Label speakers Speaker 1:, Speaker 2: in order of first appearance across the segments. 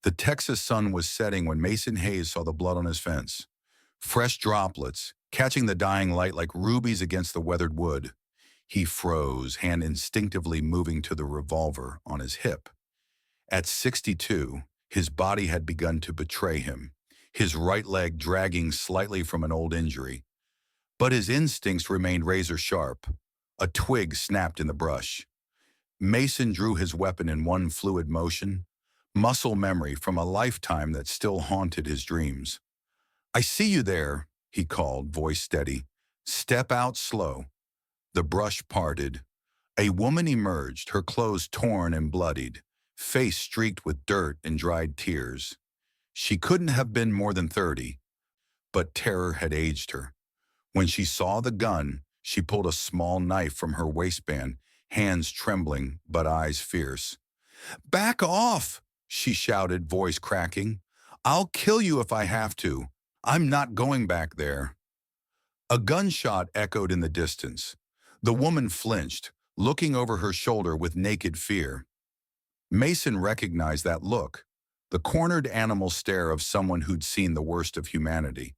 Speaker 1: The Texas sun was setting when Mason Hayes saw the blood on his fence. Fresh droplets, catching the dying light like rubies against the weathered wood. He froze, hand instinctively moving to the revolver on his hip. At 62, his body had begun to betray him, his right leg dragging slightly from an old injury. But his instincts remained razor sharp. A twig snapped in the brush. Mason drew his weapon in one fluid motion, muscle memory from a lifetime that still haunted his dreams. "I see you there," he called, voice steady. "Step out slow." The brush parted. A woman emerged, her clothes torn and bloodied, face streaked with dirt and dried tears. She couldn't have been more than 30, but terror had aged her. When she saw the gun, she pulled a small knife from her waistband, hands trembling but eyes fierce. "Back off!" she shouted, voice cracking. "I'll kill you if I have to. I'm not going back there." A gunshot echoed in the distance. The woman flinched, looking over her shoulder with naked fear. Mason recognized that look, the cornered animal stare of someone who'd seen the worst of humanity.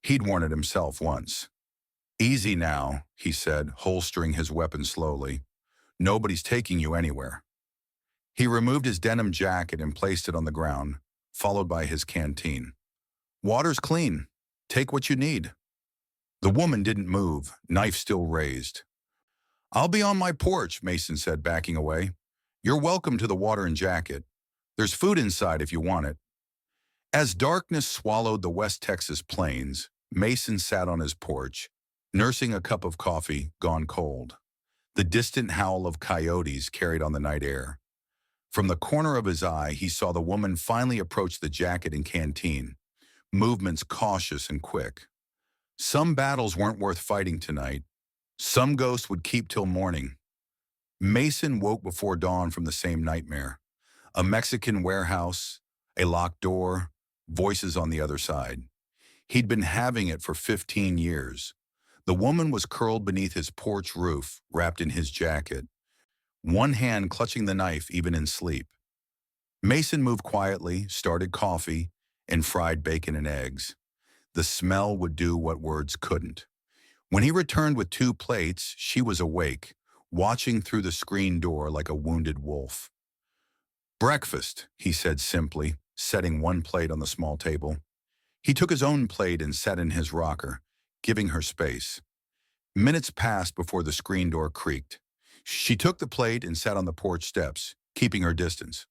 Speaker 1: He'd worn it himself once. "Easy now," he said, holstering his weapon slowly. "Nobody's taking you anywhere." He removed his denim jacket and placed it on the ground, followed by his canteen. "Water's clean. Take what you need." The woman didn't move, knife still raised. "I'll be on my porch," Mason said, backing away. "You're welcome to the water and jacket. There's food inside if you want it." As darkness swallowed the West Texas plains, Mason sat on his porch, nursing a cup of coffee gone cold. The distant howl of coyotes carried on the night air. From the corner of his eye, he saw the woman finally approach the jacket and canteen, movements cautious and quick. Some battles weren't worth fighting tonight. Some ghosts would keep till morning. Mason woke before dawn from the same nightmare. A Mexican warehouse, a locked door, voices on the other side. He'd been having it for 15 years. The woman was curled beneath his porch roof, wrapped in his jacket, one hand clutching the knife even in sleep. Mason moved quietly, started coffee, and fried bacon and eggs. The smell would do what words couldn't. When he returned with 2 plates, she was awake, watching through the screen door like a wounded wolf. "Breakfast," he said simply, setting one plate on the small table. He took his own plate and sat in his rocker, giving her space. Minutes passed before the screen door creaked. She took the plate and sat on the porch steps, keeping her distance.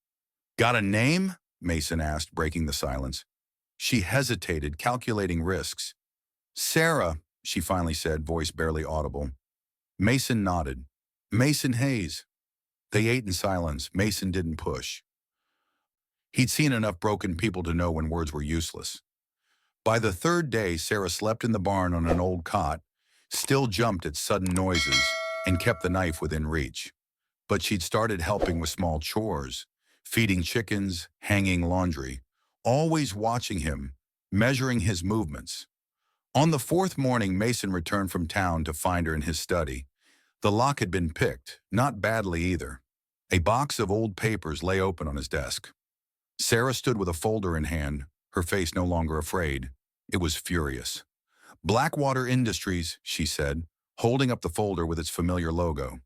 Speaker 1: "Got a name?" Mason asked, breaking the silence. She hesitated, calculating risks. "Sarah," she finally said, voice barely audible. Mason nodded. "Mason Hayes." They ate in silence. Mason didn't push. He'd seen enough broken people to know when words were useless. By the 3rd day, Sarah slept in the barn on an old cot, still jumped at sudden noises, and kept the knife within reach. But she'd started helping with small chores, feeding chickens, hanging laundry, always watching him, measuring his movements. On the 4th morning, Mason returned from town to find her in his study. The lock had been picked, not badly either. A box of old papers lay open on his desk. Sarah stood with a folder in hand, her face no longer afraid. It was furious. "Blackwater Industries," she said, holding up the folder with its familiar logo.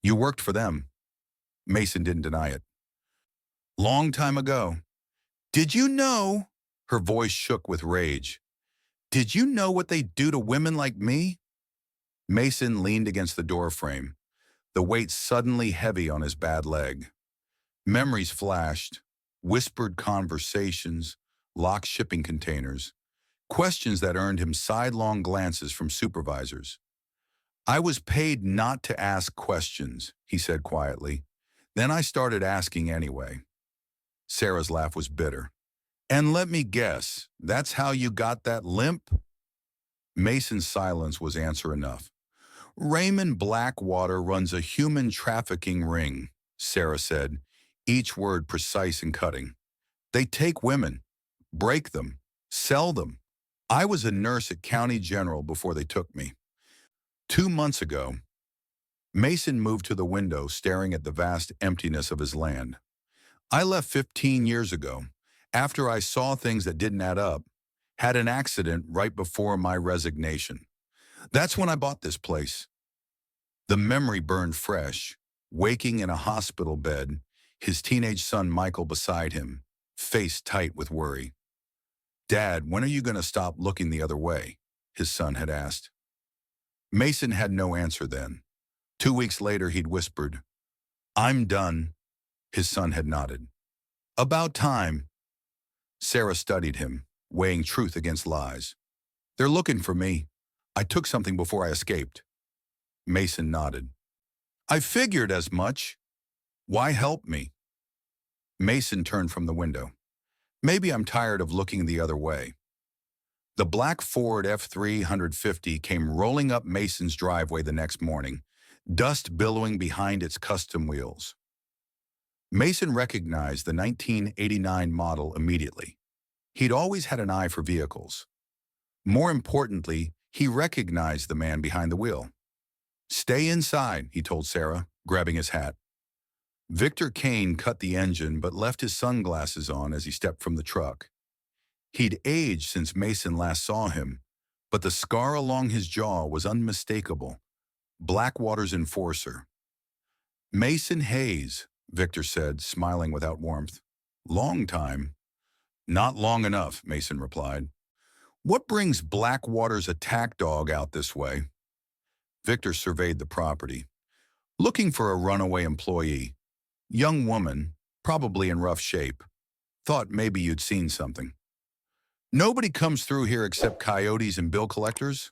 Speaker 1: "You worked for them." Mason didn't deny it. "Long time ago." "Did you know?" Her voice shook with rage. "Did you know what they do to women like me?" Mason leaned against the doorframe, the weight suddenly heavy on his bad leg. Memories flashed, whispered conversations, locked shipping containers, questions that earned him sidelong glances from supervisors. "I was paid not to ask questions," he said quietly. "Then I started asking anyway." Sarah's laugh was bitter. "And let me guess, that's how you got that limp?" Mason's silence was answer enough. "Raymond Blackwater runs a human trafficking ring," Sarah said, each word precise and cutting. "They take women, break them, sell them. I was a nurse at County General before they took me. 2 months ago." Mason moved to the window, staring at the vast emptiness of his land. "I left 15 years ago. After I saw things that didn't add up, had an accident right before my resignation. That's when I bought this place. The memory burned fresh, waking in a hospital bed, his teenage son Michael beside him, face tight with worry. "Dad, when are you going to stop looking the other way?" his son had asked. Mason had no answer then. 2 weeks later, he'd whispered, "I'm done." His son had nodded. "About time." Sarah studied him, weighing truth against lies. "They're looking for me. I took something before I escaped." Mason nodded. "I figured as much. Why help me?" Mason turned from the window. "Maybe I'm tired of looking the other way." The black Ford F-350 came rolling up Mason's driveway the next morning, dust billowing behind its custom wheels. Mason recognized the 1989 model immediately. He'd always had an eye for vehicles. More importantly, he recognized the man behind the wheel. "Stay inside," he told Sarah, grabbing his hat. Victor Kane cut the engine but left his sunglasses on as he stepped from the truck. He'd aged since Mason last saw him, but the scar along his jaw was unmistakable. Blackwater's enforcer. "Mason Hayes," Victor said, smiling without warmth. "Long time." "Not long enough," Mason replied. "What brings Blackwater's attack dog out this way?" Victor surveyed the property. "Looking for a runaway employee. Young woman, probably in rough shape. Thought maybe you'd seen something." "Nobody comes through here except coyotes and bill collectors?"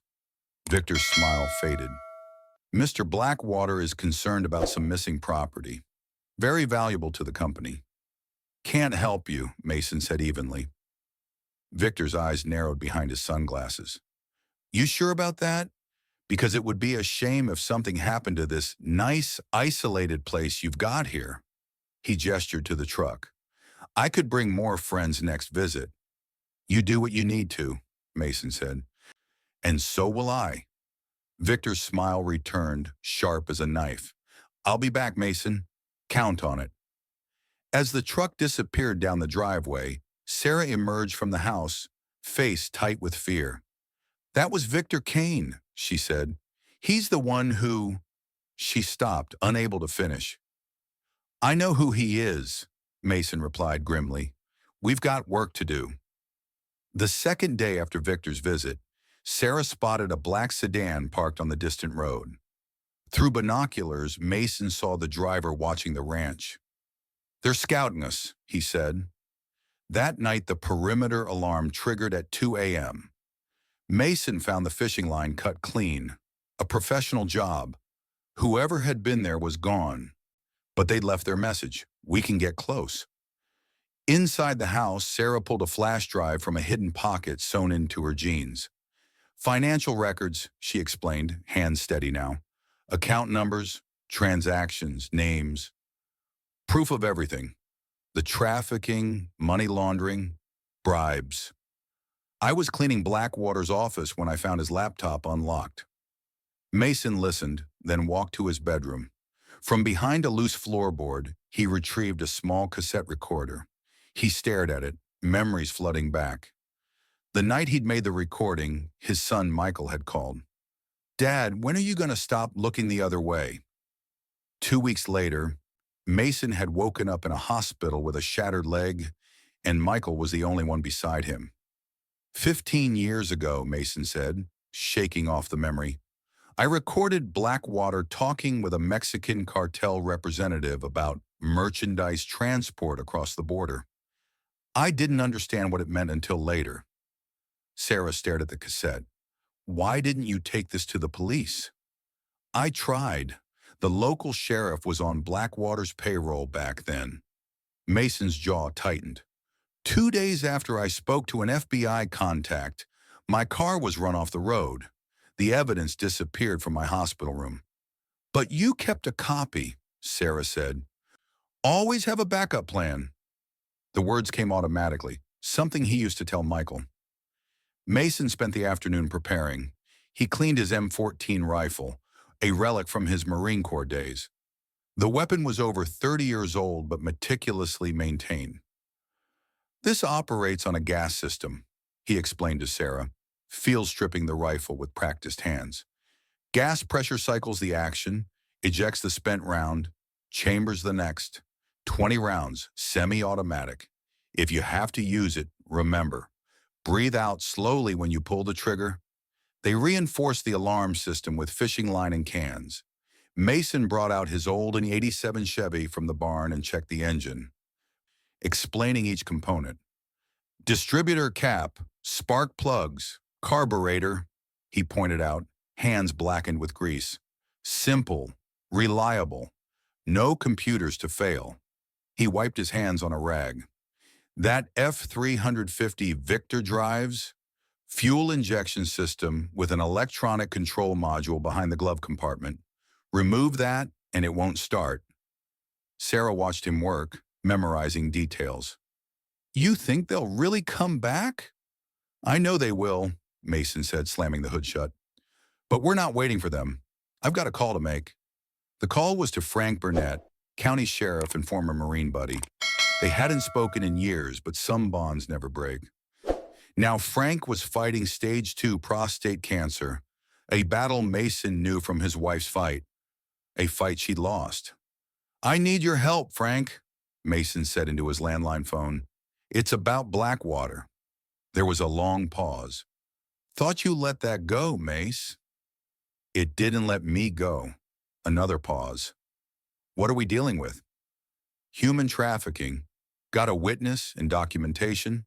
Speaker 1: Victor's smile faded. "Mr. Blackwater is concerned about some missing property. Very valuable to the company." "Can't help you," Mason said evenly. Victor's eyes narrowed behind his sunglasses. "You sure about that? Because it would be a shame if something happened to this nice, isolated place you've got here." He gestured to the truck. "I could bring more friends next visit." "You do what you need to," Mason said. "And so will I." Victor's smile returned, sharp as a knife. "I'll be back, Mason. Count on it." As the truck disappeared down the driveway, Sarah emerged from the house, face tight with fear. "That was Victor Kane," she said. "He's the one who—" She stopped, unable to finish. "I know who he is," Mason replied grimly. "We've got work to do." The second day after Victor's visit, Sarah spotted a black sedan parked on the distant road. Through binoculars, Mason saw the driver watching the ranch. "They're scouting us," he said. That night, the perimeter alarm triggered at 2 a.m. Mason found the fishing line cut clean, a professional job. Whoever had been there was gone, but they'd left their message: "We can get close." Inside the house, Sarah pulled a flash drive from a hidden pocket sewn into her jeans. "Financial records," she explained, hands steady now. "Account numbers, transactions, names. Proof of everything. The trafficking, money laundering, bribes." "I was cleaning Blackwater's office when I found his laptop unlocked." Mason listened, then walked to his bedroom. From behind a loose floorboard, he retrieved a small cassette recorder. He stared at it, memories flooding back. The night he'd made the recording, his son Michael had called. "Dad, when are you going to stop looking the other way?" 2 weeks later, Mason had woken up in a hospital with a shattered leg, and Michael was the only one beside him. 15 years ago, Mason said, shaking off the memory, "I recorded Blackwater talking with a Mexican cartel representative about merchandise transport across the border. I didn't understand what it meant until later." Sarah stared at the cassette. "Why didn't you take this to the police?" "I tried. The local sheriff was on Blackwater's payroll back then." Mason's jaw tightened. 2 days after I spoke to an FBI contact, my car was run off the road. The evidence disappeared from my hospital room." "But you kept a copy," Sarah said. "Always have a backup plan." The words came automatically, something he used to tell Michael. Mason spent the afternoon preparing. He cleaned his M14 rifle, a relic from his Marine Corps days. The weapon was over 30 years old but meticulously maintained. This operates on a gas system, he explained to Sarah, field stripping the rifle with practiced hands. Gas pressure cycles the action, ejects the spent round, chambers the next. 20 rounds, semi-automatic. If you have to use it, remember, breathe out slowly when you pull the trigger. They reinforced the alarm system with fishing line and cans. Mason brought out his old '87 Chevy from the barn and checked the engine, explaining each component. Distributor cap, spark plugs, carburetor, he pointed out, hands blackened with grease. Simple, reliable, no computers to fail. He wiped his hands on a rag. That F350 Victor drives, fuel injection system with an electronic control module behind the glove compartment. Remove that and it won't start. Sarah watched him work, memorizing details. You think they'll really come back? I know they will, Mason said, slamming the hood shut. But we're not waiting for them. I've got a call to make. The call was to Frank Burnett, county sheriff and former Marine buddy. They hadn't spoken in years, but some bonds never break. Now Frank was fighting stage 2 prostate cancer, a battle Mason knew from his wife's fight, a fight she'd lost. I need your help, Frank, Mason said into his landline phone. It's about Blackwater. There was a long pause. Thought you let that go, Mace. It didn't let me go. Another pause. What are we dealing with? Human trafficking. Got a witness and documentation?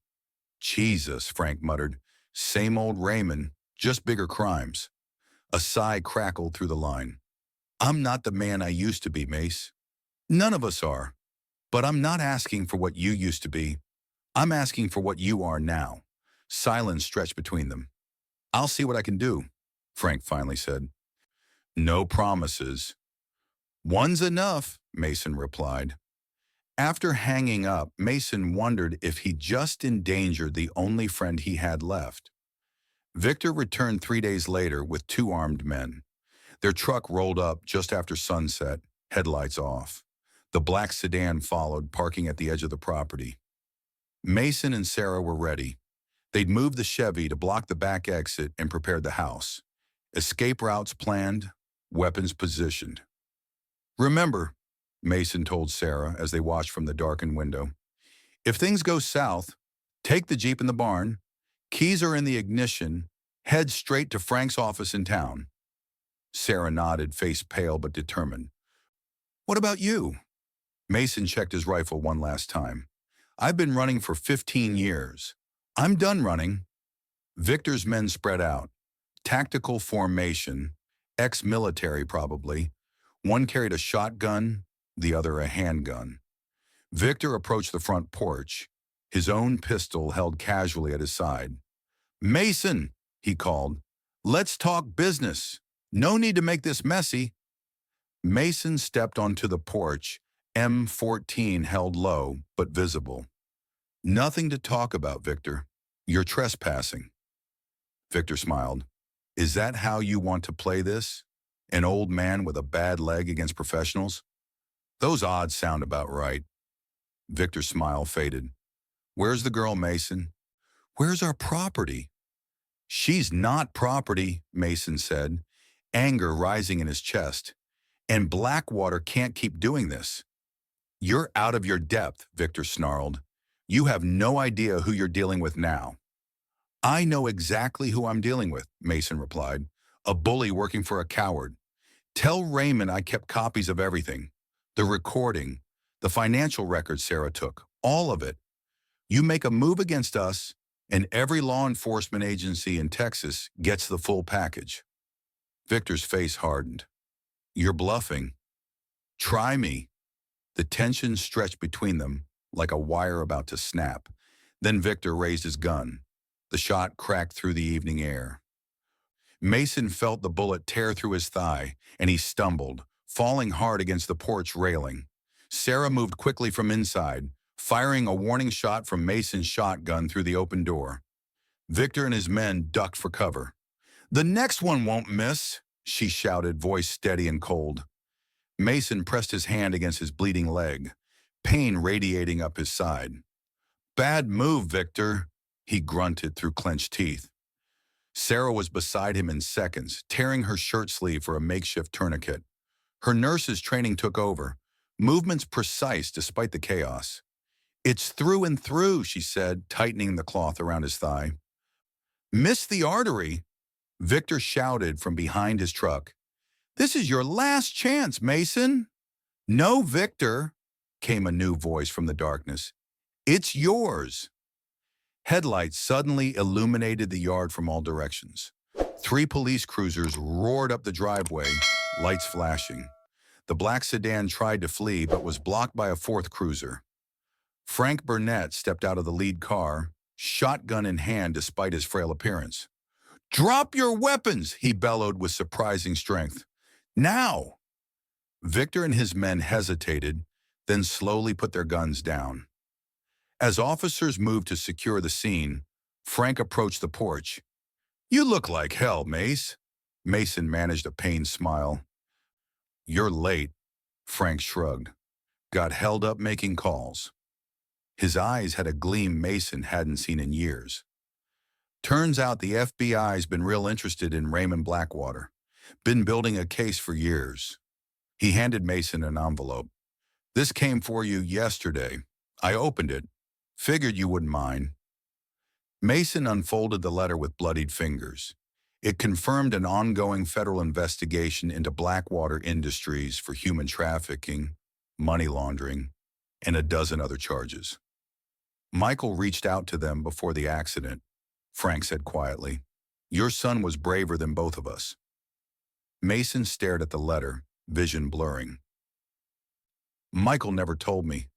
Speaker 1: Jesus, Frank muttered. Same old Raymond, just bigger crimes. A sigh crackled through the line. I'm not the man I used to be, Mace. None of us are. But I'm not asking for what you used to be. I'm asking for what you are now. Silence stretched between them. I'll see what I can do, Frank finally said. No promises. One's enough, Mason replied. After hanging up, Mason wondered if he just endangered the only friend he had left. Victor returned 3 days later with 2 armed men. Their truck rolled up just after sunset, headlights off. The black sedan followed, parking at the edge of the property. Mason and Sarah were ready. They'd moved the Chevy to block the back exit and prepared the house. Escape routes planned, weapons positioned. Remember, Mason told Sarah as they watched from the darkened window, if things go south, take the Jeep in the barn, keys are in the ignition, head straight to Frank's office in town. Sarah nodded, face pale but determined. What about you? Mason checked his rifle one last time. I've been running for 15 years. I'm done running. Victor's men spread out. Tactical formation, ex-military probably. One carried a shotgun, the other a handgun. Victor approached the front porch, his own pistol held casually at his side. Mason, he called, let's talk business. No need to make this messy. Mason stepped onto the porch, M14 held low but visible. Nothing to talk about, Victor. You're trespassing. Victor smiled. Is that how you want to play this? An old man with a bad leg against professionals? Those odds sound about right. Victor's smile faded. Where's the girl, Mason? Where's our property? She's not property, Mason said, anger rising in his chest. And Blackwater can't keep doing this. You're out of your depth, Victor snarled. You have no idea who you're dealing with now. I know exactly who I'm dealing with, Mason replied. A bully working for a coward. Tell Raymond I kept copies of everything. The recording, the financial records Sarah took, all of it. You make a move against us, and every law enforcement agency in Texas gets the full package. Victor's face hardened. You're bluffing. Try me. The tension stretched between them like a wire about to snap. Then Victor raised his gun. The shot cracked through the evening air. Mason felt the bullet tear through his thigh, and he stumbled, falling hard against the porch railing. Sarah moved quickly from inside, firing a warning shot from Mason's shotgun through the open door. Victor and his men ducked for cover. The next one won't miss, she shouted, voice steady and cold. Mason pressed his hand against his bleeding leg, pain radiating up his side. Bad move, Victor, he grunted through clenched teeth. Sarah was beside him in seconds, tearing her shirt sleeve for a makeshift tourniquet. Her nurse's training took over, movements precise despite the chaos. It's through and through, she said, tightening the cloth around his thigh. Missed the artery, Victor shouted from behind his truck. This is your last chance, Mason. No, Victor, came a new voice from the darkness. It's yours. Headlights suddenly illuminated the yard from all directions. 3 police cruisers roared up the driveway, lights flashing. The black sedan tried to flee but was blocked by a 4th cruiser. Frank Burnett stepped out of the lead car, shotgun in hand despite his frail appearance. Drop your weapons, he bellowed with surprising strength. Now! Victor and his men hesitated, then slowly put their guns down. As officers moved to secure the scene, Frank approached the porch. You look like hell, Mace. Mason managed a pained smile. You're late, Frank shrugged. Got held up making calls. His eyes had a gleam Mason hadn't seen in years. Turns out the FBI's been real interested in Raymond Blackwater. Been building a case for years. He handed Mason an envelope. This came for you yesterday. I opened it. Figured you wouldn't mind. Mason unfolded the letter with bloodied fingers. It confirmed an ongoing federal investigation into Blackwater Industries for human trafficking, money laundering, and a dozen other charges. Michael reached out to them before the accident, Frank said quietly. Your son was braver than both of us. Mason stared at the letter, vision blurring. Michael never told me.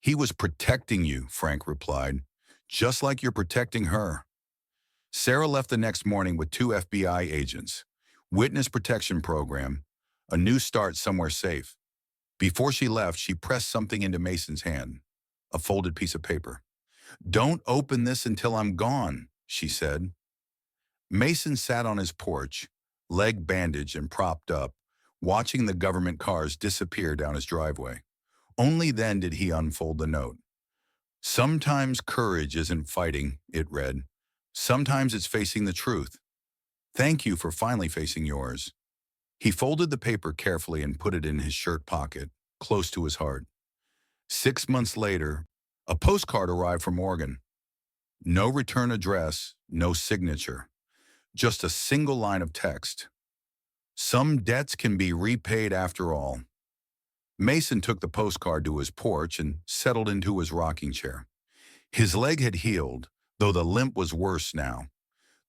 Speaker 1: He was protecting you, Frank replied, just like you're protecting her. Sarah left the next morning with 2 FBI agents, witness protection program, a new start somewhere safe. Before she left, she pressed something into Mason's hand, a folded piece of paper. Don't open this until I'm gone, she said. Mason sat on his porch, leg bandaged and propped up, watching the government cars disappear down his driveway. Only then did he unfold the note. Sometimes courage isn't fighting, it read. Sometimes it's facing the truth. Thank you for finally facing yours. He folded the paper carefully and put it in his shirt pocket, close to his heart. 6 months later, a postcard arrived from Oregon. No return address, no signature. Just a single line of text. Some debts can be repaid after all. Mason took the postcard to his porch and settled into his rocking chair. His leg had healed, though the limp was worse now.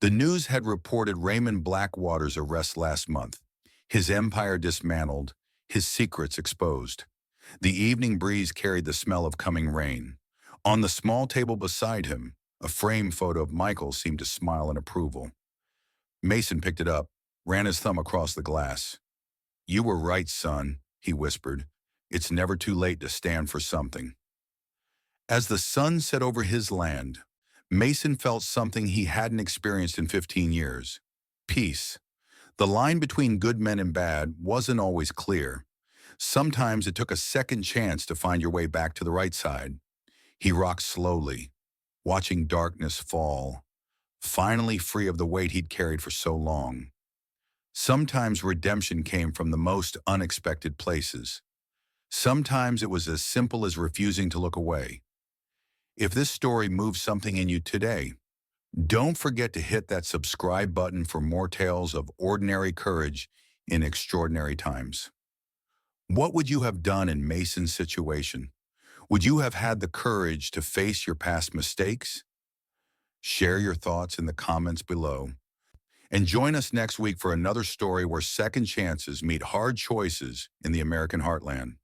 Speaker 1: The news had reported Raymond Blackwater's arrest last month, his empire dismantled, his secrets exposed. The evening breeze carried the smell of coming rain. On the small table beside him, a framed photo of Michael seemed to smile in approval. Mason picked it up, ran his thumb across the glass. You were right, son, he whispered. It's never too late to stand for something. As the sun set over his land, Mason felt something he hadn't experienced in 15 years. Peace. The line between good men and bad wasn't always clear. Sometimes it took a second chance to find your way back to the right side. He rocked slowly, watching darkness fall, finally free of the weight he'd carried for so long. Sometimes redemption came from the most unexpected places. Sometimes it was as simple as refusing to look away. If this story moves something in you today, don't forget to hit that subscribe button for more tales of ordinary courage in extraordinary times. What would you have done in Mason's situation? Would you have had the courage to face your past mistakes? Share your thoughts in the comments below. And join us next week for another story where second chances meet hard choices in the American heartland.